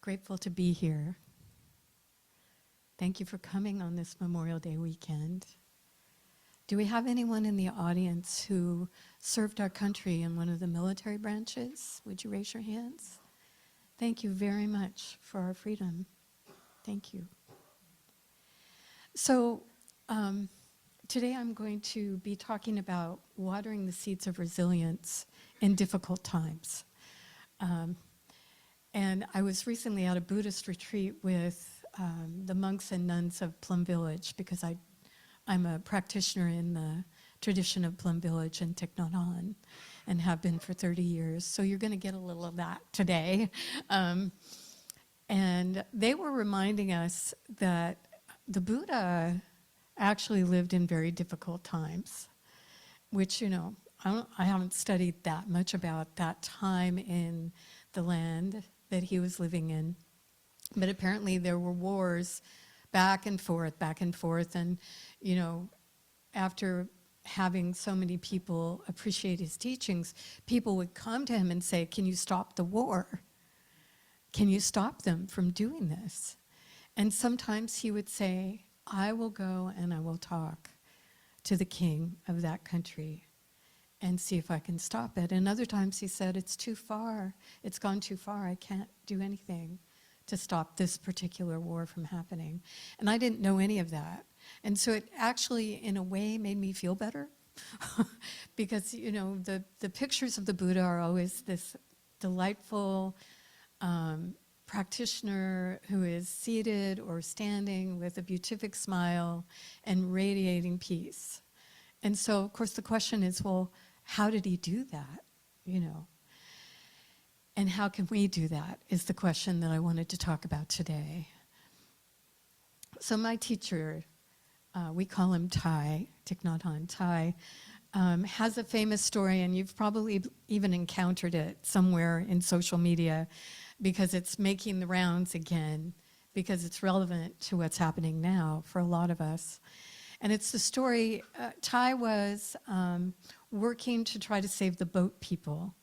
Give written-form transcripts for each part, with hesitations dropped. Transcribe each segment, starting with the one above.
Grateful to be here. Thank you for coming on this Memorial Day weekend. Do we have anyone in the audience who served our country in one of the military branches? Would you raise your hands? Thank you very much for our freedom. Thank you. So today I'm going to be talking about watering the seeds of resilience in difficult times. And I was recently at a Buddhist retreat with the monks and nuns of Plum Village because I'm a practitioner in the tradition of Plum Village and Thich Nhat Hanh and have been for 30 years. So you're going to get a little of that today. And they were reminding us that the Buddha actually lived in very difficult times, which, you know, I haven't studied that much about that time in the land that he was living in. But apparently there were wars back and forth. And, you know, after having so many people appreciate his teachings, people would come to him and say, can you stop the war? Can you stop them from doing this? And sometimes he would say, I will go and I will talk to the king of that country and see if I can stop it. And other times he said, it's too far. It's gone too far. I can't do anything to stop this particular war from happening. And I didn't know any of that. And so it actually, in a way, made me feel better because, you know, the pictures of the Buddha are always this delightful practitioner who is seated or standing with a beatific smile and radiating peace. And so, of course, the question is, well, how did he do that, you know? And how can we do that is the question that I wanted to talk about today. So my teacher, we call him Thich Nhat Hanh. Thai, has a famous story, and you've probably even encountered it somewhere in social media because it's making the rounds again, because it's relevant to what's happening now for a lot of us. And it's the story, Thai was working to try to save the boat people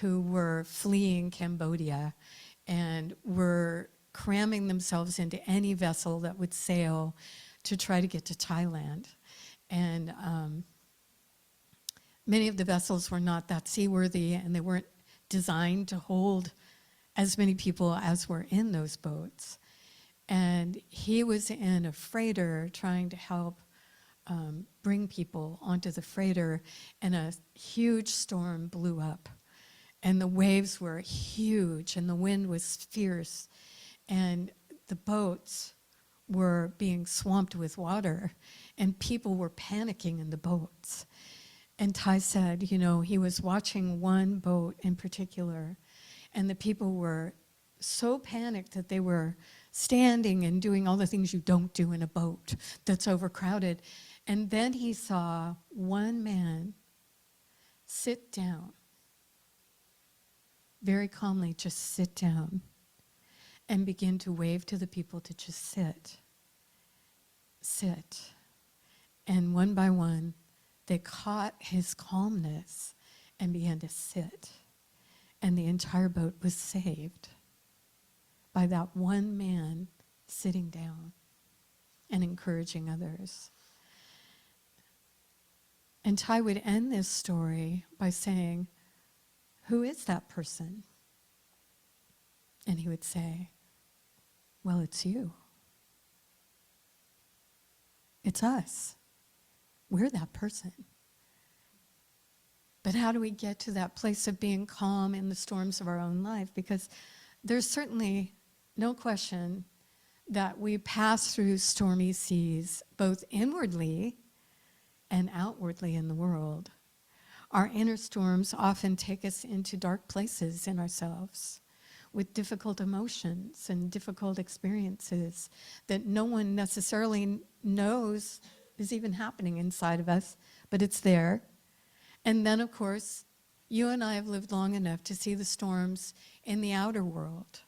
who were fleeing Cambodia and were cramming themselves into any vessel that would sail to try to get to Thailand. And many of the vessels were not that seaworthy, and they weren't designed to hold as many people as were in those boats. And he was in a freighter trying to help bring people onto the freighter, and a huge storm blew up. And the waves were huge, and the wind was fierce, and the boats were being swamped with water, and people were panicking in the boats. And Thai said, you know, he was watching one boat in particular, and the people were so panicked that they were standing and doing all the things you don't do in a boat that's overcrowded. And then he saw one man sit down, very calmly just sit down, and begin to wave to the people to just sit. And one by one, they caught his calmness and began to sit. And the entire boat was saved by that one man sitting down and encouraging others. And Thai would end this story by saying, who is that person? And he would say, well, it's you. It's us. We're that person. But how do we get to that place of being calm in the storms of our own life? Because there's certainly no question that we pass through stormy seas, both inwardly and outwardly in the world. Our inner storms often take us into dark places in ourselves with difficult emotions and difficult experiences that no one necessarily knows is even happening inside of us, but it's there. And then, of course, you and I have lived long enough to see the storms in the outer world,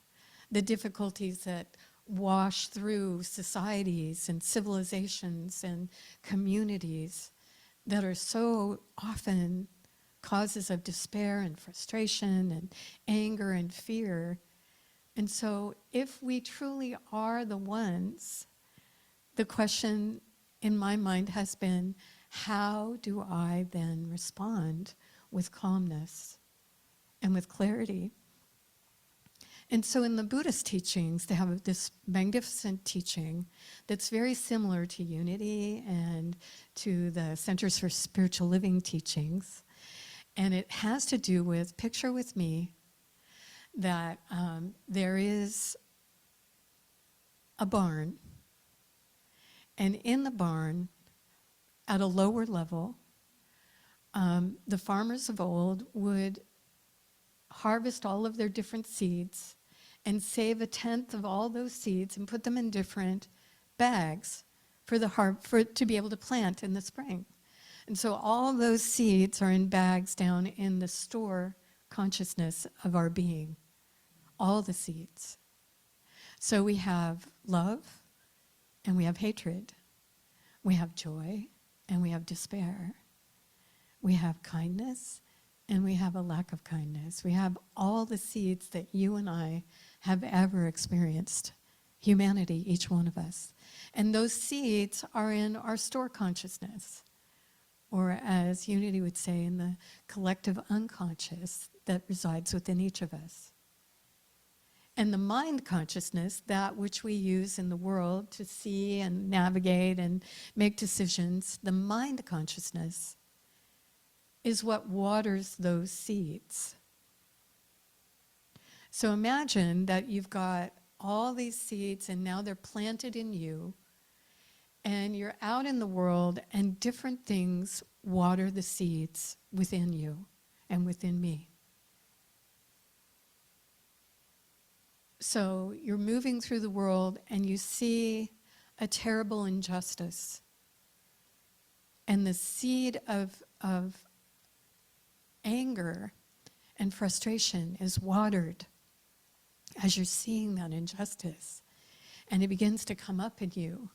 the difficulties that wash through societies and civilizations and communities that are so often causes of despair and frustration and anger and fear. And so if we truly are the ones, the question in my mind has been, how do I then respond with calmness and with clarity? And so in the Buddhist teachings, they have this magnificent teaching that's very similar to Unity and to the Centers for Spiritual Living teachings. And it has to do with, picture with me, that there is a barn. And in the barn, at a lower level, the farmers of old would harvest all of their different seeds and save 1/10 of all those seeds and put them in different bags for to be able to plant in the spring. And so all those seeds are in bags down in the store consciousness of our being, all the seeds. So we have love and we have hatred. We have joy and we have despair. We have kindness and we have a lack of kindness. We have all the seeds that you and I have ever experienced, humanity, each one of us. And those seeds are in our store consciousness, or as Unity would say, in the collective unconscious that resides within each of us. And the mind consciousness, that which we use in the world to see and navigate and make decisions, the mind consciousness is what waters those seeds. So imagine that you've got all these seeds and now they're planted in you, and you're out in the world and different things water the seeds within you and within me. So you're moving through the world and you see a terrible injustice. And the seed of anger and frustration is watered as you're seeing that injustice. And it begins to come up in you.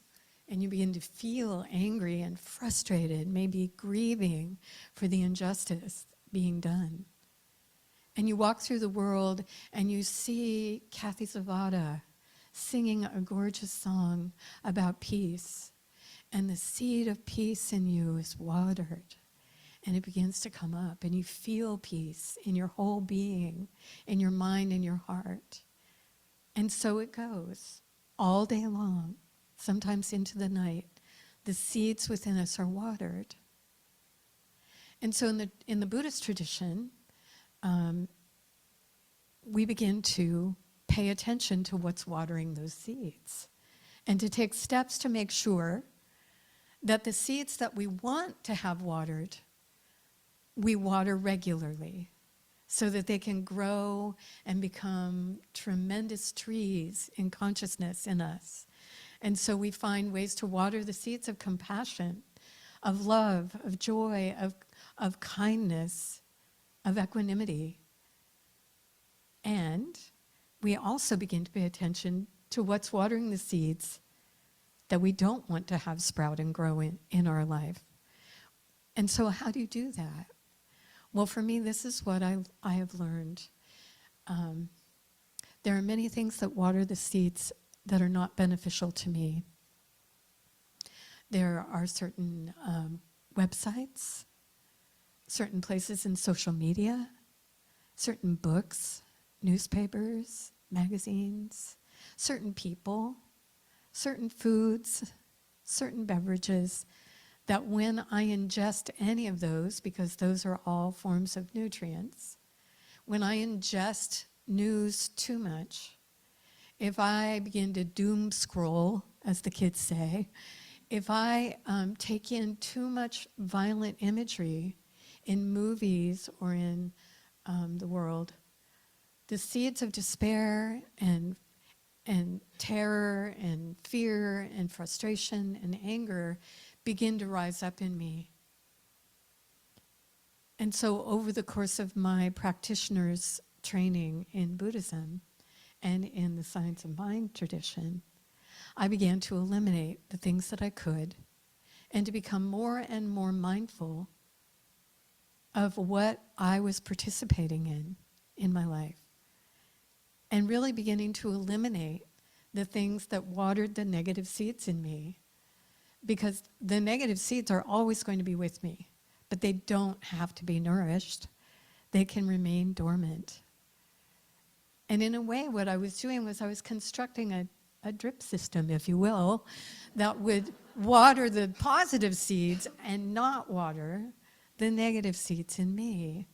And you begin to feel angry and frustrated, maybe grieving for the injustice being done. And you walk through the world and you see Kathy Zavada singing a gorgeous song about peace. And the seed of peace in you is watered. And it begins to come up. And you feel peace in your whole being, in your mind, in your heart. And so it goes all day long, sometimes into the night. The seeds within us are watered. And so in the Buddhist tradition, we begin to pay attention to what's watering those seeds and to take steps to make sure that the seeds that we want to have watered, we water regularly so that they can grow and become tremendous trees in consciousness in us. And so we find ways to water the seeds of compassion, of love, of joy, of kindness, of equanimity. And we also begin to pay attention to what's watering the seeds that we don't want to have sprout and grow in our life. And so how do you do that? Well, for me, this is what I have learned. There are many things that water the seeds that are not beneficial to me. There are certain websites, certain places in social media, certain books, newspapers, magazines, certain people, certain foods, certain beverages, that when I ingest any of those, because those are all forms of nutrients, when I ingest news too much, if I begin to doom scroll, as the kids say, if I take in too much violent imagery in movies or in the world, the seeds of despair and terror and fear and frustration and anger begin to rise up in me. And so over the course of my practitioner's training in Buddhism and in the science of mind tradition, I began to eliminate the things that I could and to become more and more mindful of what I was participating in my life. and really beginning to eliminate the things that watered the negative seeds in me. Because the negative seeds are always going to be with me, but they don't have to be nourished. They can remain dormant. And in a way, what I was doing was I was constructing a drip system, if you will, that would water the positive seeds and not water the negative seeds in me.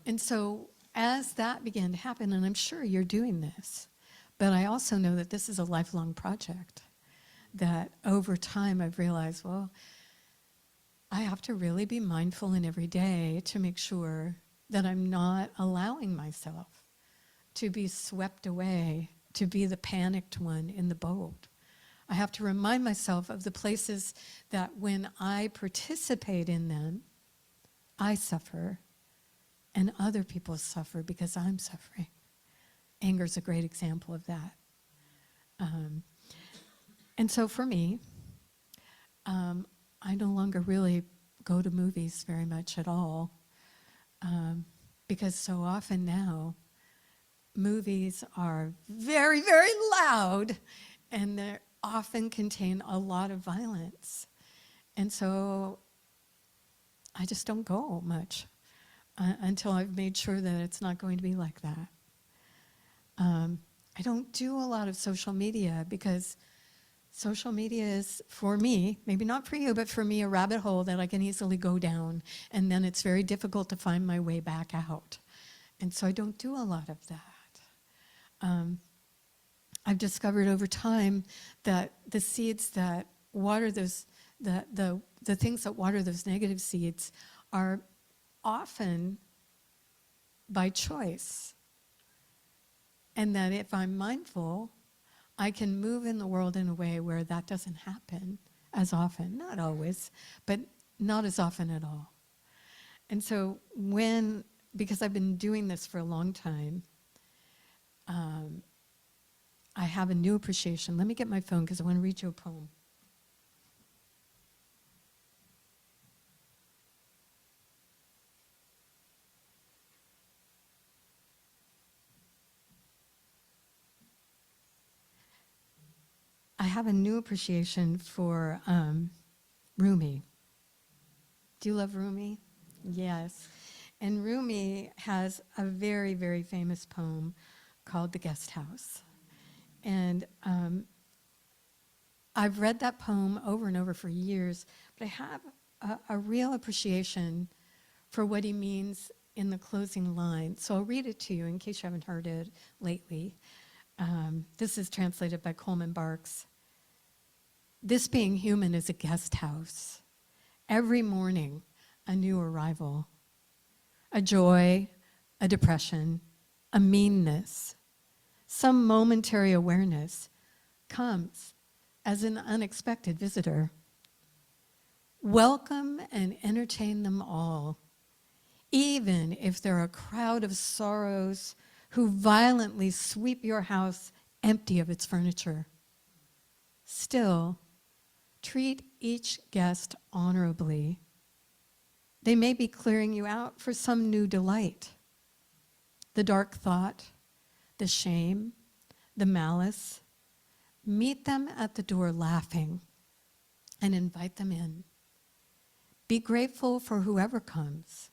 And so as that began to happen, and I'm sure you're doing this, but I also know that this is a lifelong project, that over time I've realized, well, I have to really be mindful in every day to make sure that I'm not allowing myself to be swept away, to be the panicked one in the boat. I have to remind myself of the places that when I participate in them, I suffer and other people suffer because I'm suffering. Anger is a great example of that. And so for me, I no longer really go to movies very much at all, because so often now, movies are very, very loud, and they often contain a lot of violence. And so I just don't go much until I've made sure that it's not going to be like that. I don't do a lot of social media because social media is, for me, maybe not for you, but for me, a rabbit hole that I can easily go down, and then it's very difficult to find my way back out. And so I don't do a lot of that. I've discovered over time that the seeds that water those, the things that water those negative seeds are often by choice. And that if I'm mindful, I can move in the world in a way where that doesn't happen as often. Not always, but not as often at all. And so because I've been doing this for a long time, I have a new appreciation. Let me get my phone because I want to read you a poem. I have a new appreciation for Rumi. Do you love Rumi? Yes. And Rumi has a very, very famous poem called The Guest House. And I've read that poem over and over for years, but I have a real appreciation for what he means in the closing line. So I'll read it to you in case you haven't heard it lately. This is translated by Coleman Barks. This being human is a guest house. Every morning, a new arrival. A joy, a depression, a meanness. Some momentary awareness comes as an unexpected visitor. Welcome and entertain them all, even if they're a crowd of sorrows who violently sweep your house empty of its furniture. Still, treat each guest honorably. They may be clearing you out for some new delight. The dark thought, the shame, the malice, meet them at the door laughing and invite them in. Be grateful for whoever comes,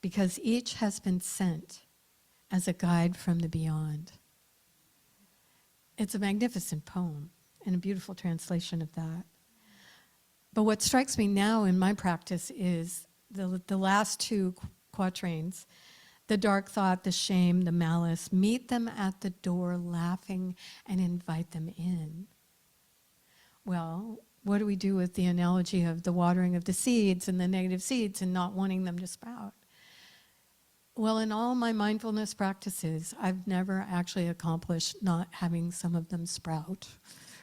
because each has been sent as a guide from the beyond. It's a magnificent poem and a beautiful translation of that. But what strikes me now in my practice is the last two quatrains. The dark thought, the shame, the malice, meet them at the door laughing and invite them in. Well, what do we do with the analogy of the watering of the seeds and the negative seeds and not wanting them to sprout? Well, in all my mindfulness practices, I've never actually accomplished not having some of them sprout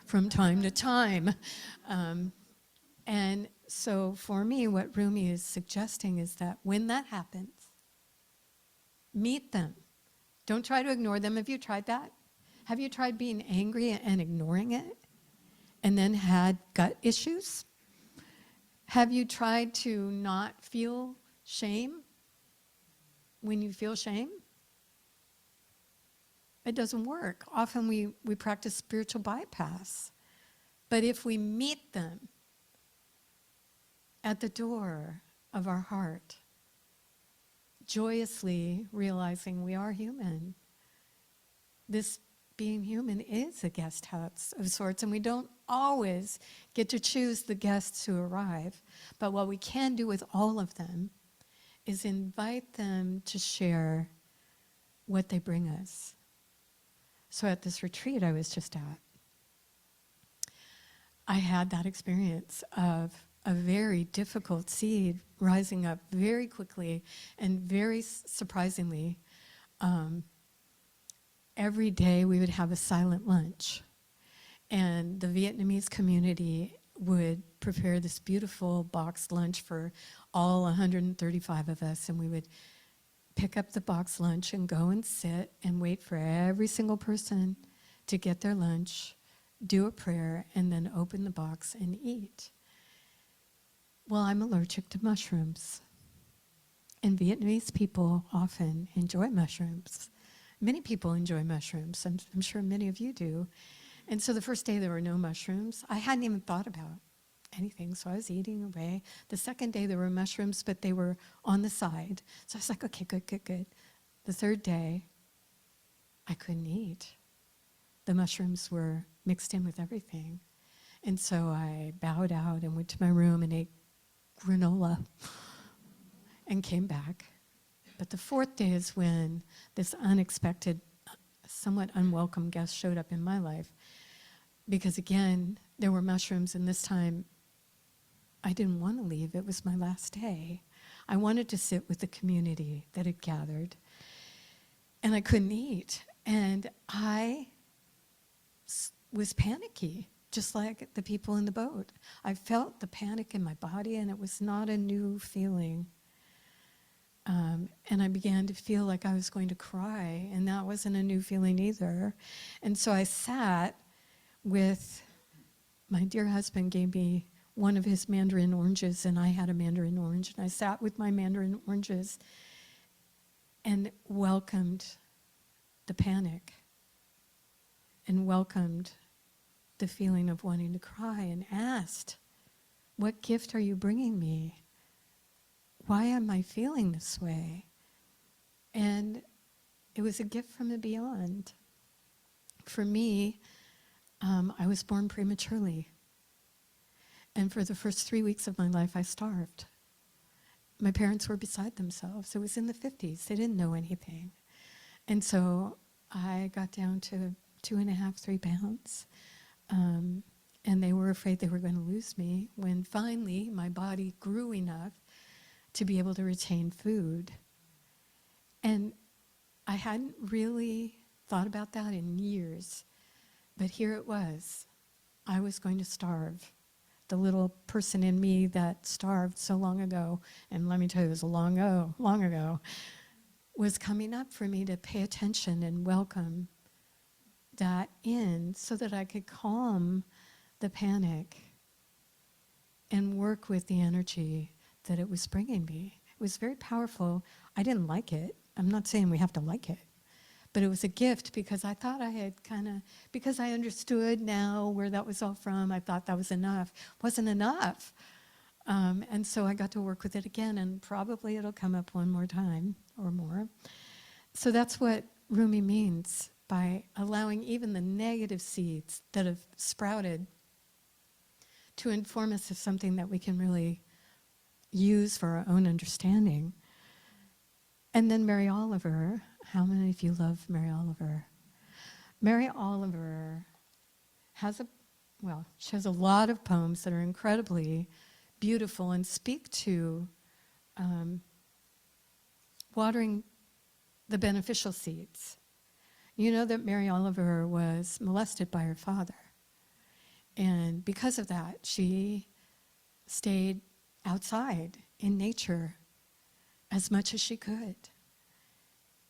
from time to time. And so for me, what Rumi is suggesting is that when that happens, meet them. Don't try to ignore them. Have you tried that? Have you tried being angry and ignoring it and then had gut issues? Have you tried to not feel shame when you feel shame? It doesn't work. Often we practice spiritual bypass. But if we meet them at the door of our heart, joyously realizing we are human, this being human is a guest house of sorts, and we don't always get to choose the guests who arrive. But what we can do with all of them is invite them to share what they bring us. So at this retreat I was just at, I had that experience of a very difficult seed rising up very quickly and very surprisingly. Every day we would have a silent lunch, and the Vietnamese community would prepare this beautiful boxed lunch for all 135 of us, and we would pick up the boxed lunch and go and sit and wait for every single person to get their lunch, do a prayer, and then open the box and eat. Well, I'm allergic to mushrooms, and Vietnamese people often enjoy mushrooms. Many people enjoy mushrooms, and I'm sure many of you do. And so the first day there were no mushrooms. I hadn't even thought about anything, so I was eating away. The second day there were mushrooms, but they were on the side. So I was like, okay, good. The third day, I couldn't eat. The mushrooms were mixed in with everything. And so I bowed out and went to my room and ate granola and came back. But the fourth day is when this unexpected, somewhat unwelcome guest showed up in my life. Because again, there were mushrooms, and this time I didn't want to leave. It was my last day. I wanted to sit with the community that had gathered, and I couldn't eat. And I was panicky, just like the people in the boat. I felt the panic in my body, and it was not a new feeling. And I began to feel like I was going to cry, and that wasn't a new feeling either. And so I sat with, my dear husband gave me one of his mandarin oranges, and I had a mandarin orange, and I sat with my mandarin oranges and welcomed the panic and welcomed the feeling of wanting to cry and asked, what gift are you bringing me? Why am I feeling this way? And it was a gift from the beyond. For me, I was born prematurely. And for the first 3 weeks of my life, I starved. My parents were beside themselves. It was in the 50s. They didn't know anything. And so I got down to 2.5, 3 pounds. And they were afraid they were going to lose me when finally my body grew enough to be able to retain food. And I hadn't really thought about that in years. But here it was. I was going to starve. The little person in me that starved so long ago, and let me tell you, it was long ago, was coming up for me to pay attention and welcome that in so that I could calm the panic and work with the energy that it was bringing me. It was very powerful. I didn't like it. I'm not saying we have to like it. But it was a gift because I thought I had because I understood now where that was all from, I thought that was enough. Wasn't enough. And so I got to work with it again, and probably it'll come up one more time or more. So that's what Rumi means by allowing even the negative seeds that have sprouted to inform us of something that we can really use for our own understanding. And then Mary Oliver, how many of you love Mary Oliver? Mary Oliver she has a lot of poems that are incredibly beautiful and speak to watering the beneficial seeds. You know that Mary Oliver was molested by her father. And because of that, she stayed outside in nature as much as she could.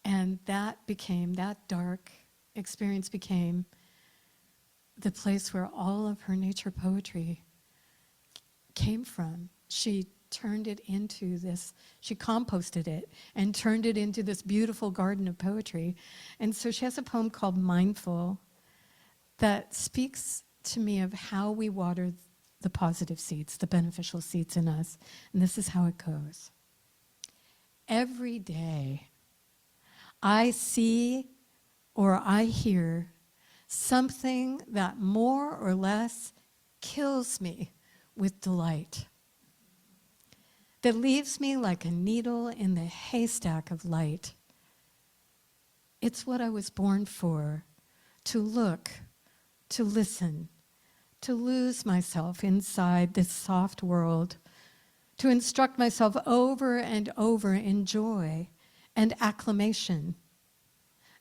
And that dark experience became the place where all of her nature poetry came from. She turned it into this, she composted it and turned it into this beautiful garden of poetry. And so she has a poem called Mindful that speaks to me of how we water the positive seeds, the beneficial seeds in us. And this is how it goes. Every day, I see or I hear something that more or less kills me with delight, that leaves me like a needle in the haystack of light. It's what I was born for, to look, to listen, to lose myself inside this soft world, to instruct myself over and over in joy and acclamation.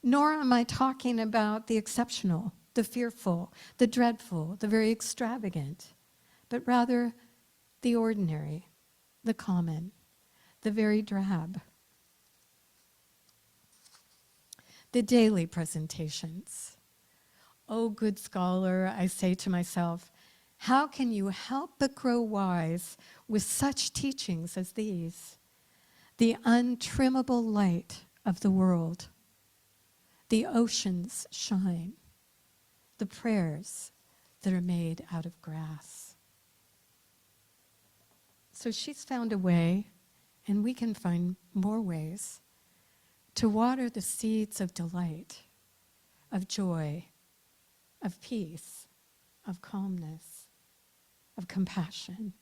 Nor am I talking about the exceptional, the fearful, the dreadful, the very extravagant, but rather the ordinary, the common, the very drab. The daily presentations. Oh, good scholar, I say to myself, how can you help but grow wise with such teachings as these? The untrimmable light of the world, the oceans shine, the prayers that are made out of grass. So she's found a way, and we can find more ways, to water the seeds of delight, of joy, of peace, of calmness, of compassion.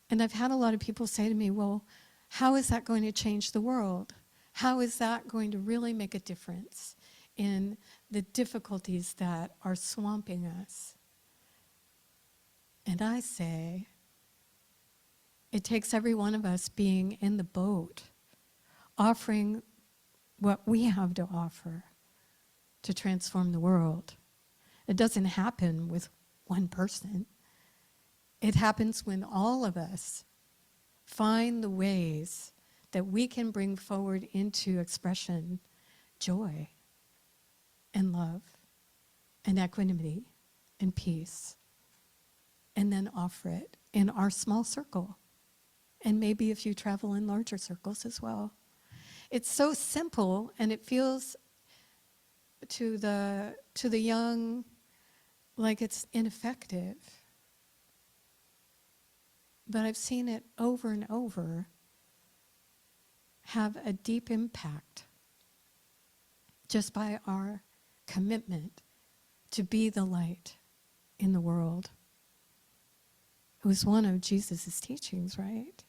And I've had a lot of people say to me, well, how is that going to change the world? How is that going to really make a difference in the difficulties that are swamping us? And I say, it takes every one of us being in the boat, offering what we have to offer to transform the world. It doesn't happen with one person. It happens when all of us find the ways that we can bring forward into expression joy and love and equanimity and peace, and then offer it in our small circle, and maybe if you travel in larger circles as well. It's so simple, and it feels to the young like it's ineffective. But I've seen it over and over have a deep impact just by our commitment to be the light in the world. It was one of Jesus' teachings, right?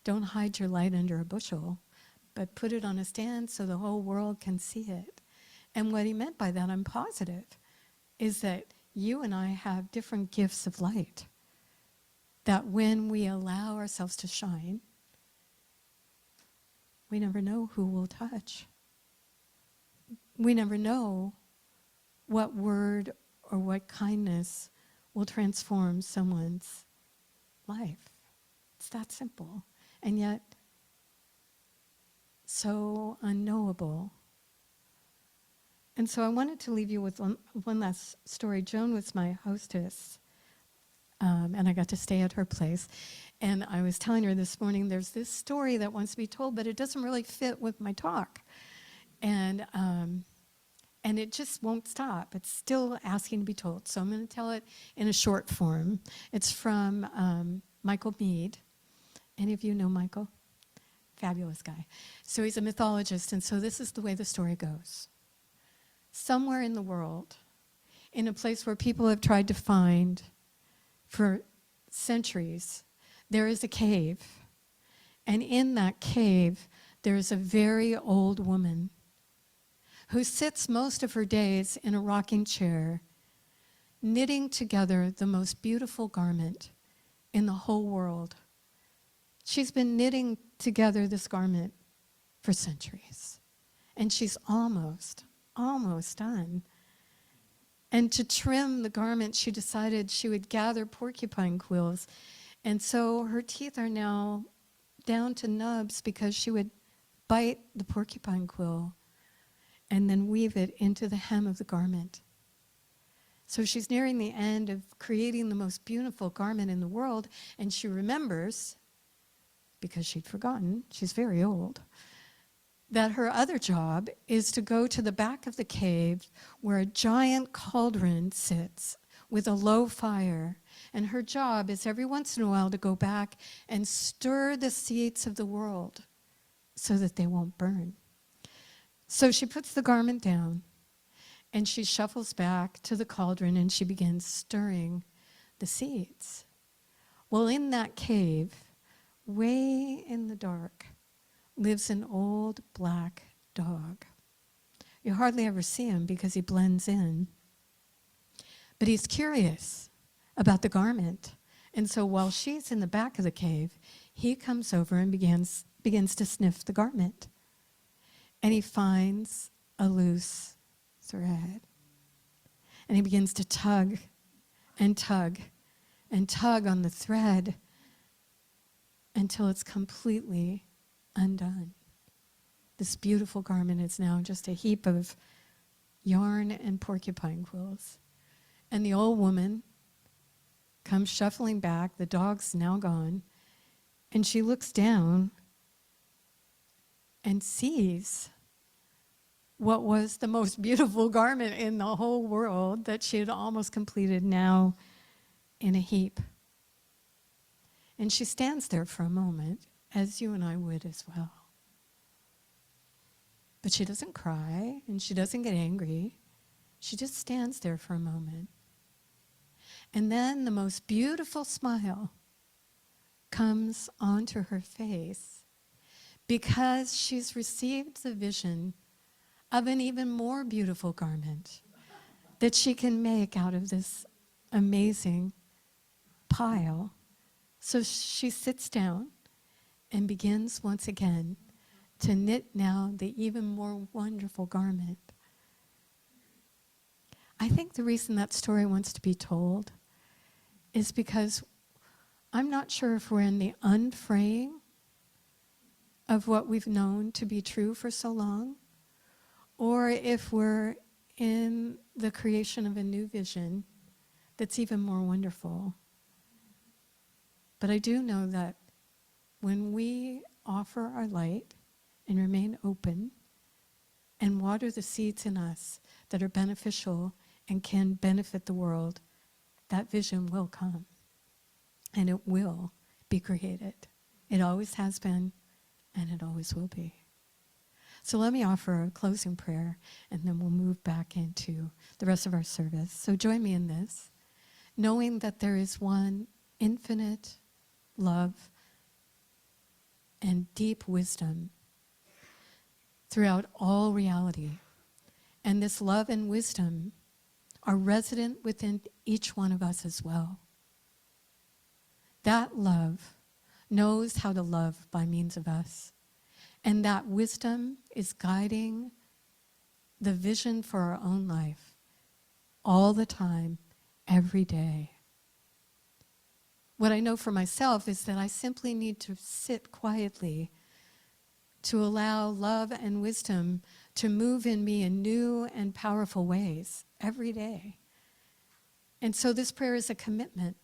Don't hide your light under a bushel, but put it on a stand so the whole world can see it. And what he meant by that, I'm positive, is that you and I have different gifts of light, that when we allow ourselves to shine, we never know who we'll touch. We never know what word or what kindness will transform someone's life. It's that simple, and yet so unknowable. And so I wanted to leave you with one last story. Joan was my hostess, and I got to stay at her place. And I was telling her this morning, there's this story that wants to be told, but it doesn't really fit with my talk. And it just won't stop. It's still asking to be told. So I'm going to tell it in a short form. It's from Michael Meade. Any of you know Michael? Fabulous guy. So he's a mythologist, and so this is the way the story goes. Somewhere in the world, in a place where people have tried to find for centuries, there is a cave. And in that cave, there is a very old woman who sits most of her days in a rocking chair, knitting together the most beautiful garment in the whole world. She's been knitting together this garment for centuries, and she's almost done. And to trim the garment, she decided she would gather porcupine quills, and so her teeth are now down to nubs because she would bite the porcupine quill and then weave it into the hem of the garment. So she's nearing the end of creating the most beautiful garment in the world, and she remembers, because she'd forgotten, she's very old, that her other job is to go to the back of the cave where a giant cauldron sits with a low fire. And her job is every once in a while to go back and stir the seeds of the world so that they won't burn. So she puts the garment down and she shuffles back to the cauldron and she begins stirring the seeds. Well, in that cave, way in the dark, lives an old black dog. You hardly ever see him because he blends in. But he's curious about the garment. And so while she's in the back of the cave, he comes over and begins to sniff the garment. And he finds a loose thread. And he begins to tug and tug and tug on the thread until it's completely undone. This beautiful garment is now just a heap of yarn and porcupine quills. And the old woman comes shuffling back, the dog's now gone, and she looks down and sees what was the most beautiful garment in the whole world that she had almost completed now in a heap. And she stands there for a moment, as you and I would as well. But she doesn't cry and she doesn't get angry. She just stands there for a moment. And then the most beautiful smile comes onto her face because she's received the vision of an even more beautiful garment that she can make out of this amazing pile. So she sits down and begins once again to knit now the even more wonderful garment. I think the reason that story wants to be told is because I'm not sure if we're in the unfraying of what we've known to be true for so long, or if we're in the creation of a new vision that's even more wonderful. But I do know that when we offer our light and remain open and water the seeds in us that are beneficial and can benefit the world, that vision will come and it will be created. It always has been and it always will be. So let me offer a closing prayer and then we'll move back into the rest of our service. So join me in this, knowing that there is one infinite love and deep wisdom throughout all reality. And this love and wisdom are resident within each one of us as well. That love knows how to love by means of us. And that wisdom is guiding the vision for our own life all the time, every day. What I know for myself is that I simply need to sit quietly to allow love and wisdom to move in me in new and powerful ways every day. And so this prayer is a commitment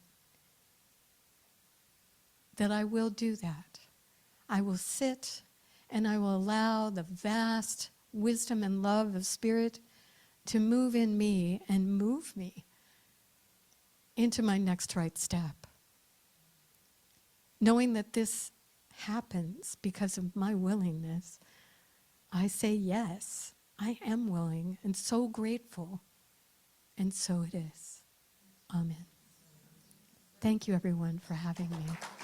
that I will do that. I will sit and I will allow the vast wisdom and love of Spirit to move in me and move me into my next right step. Knowing that this happens because of my willingness, I say yes, I am willing and so grateful, and so it is. Amen. Thank you everyone for having me.